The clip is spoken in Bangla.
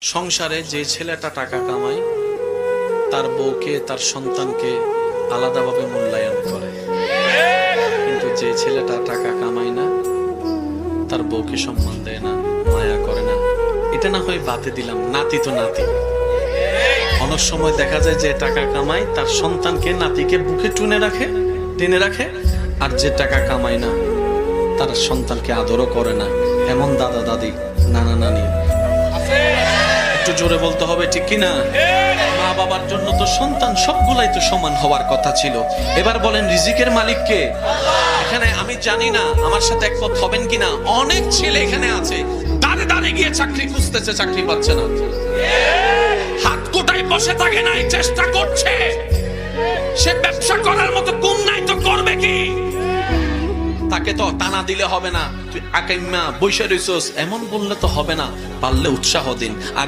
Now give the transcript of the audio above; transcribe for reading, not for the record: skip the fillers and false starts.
সংসারে যে ছেলেটা টাকা কামায় তার বউকে তার সন্তানকে আলাদাভাবে মূল্যায়ন করে, কিন্তু যে ছেলেটা টাকা কামায় না তার বউকে সম্মান দেয় না, মায়া করে না। এটা না হয় বাদে দিলাম, নাতি তো নাতি। অনেক সময় দেখা যায় যে টাকা কামায় তার সন্তানকে নাতিকে বুকে টেনে রাখে, আর যে টাকা কামায় না তার সন্তানকে আদরও করে না। এমন দাদা দাদি, নানা নানি, একটু জোরে বলতে হবে ঠিক কিনা? মা বাবার জন্য তো সন্তান সবগুলাই তো সমান হওয়ার কথা ছিল। এবার বলেন রিজিকের মালিক কে? এখানে আমি জানি না আমার সাথে একমত হবেন কিনা, অনেক ছেলে এখানে আছে দাঁড়ে গিয়ে চাকরি খুঁজতেছে, চাকরি পাচ্ছে না, হাত কোটায় বসে থাকে নাই, চেষ্টা করছে। সে ব্যবসা করার মতো গুণ নাই তো করবে কি? তাকে তো টানা দিলে হবে না, তুই আকাইমা বৈশা রইছস এমন বললে তো হবে না, পারলে উৎসাহ দিন। আর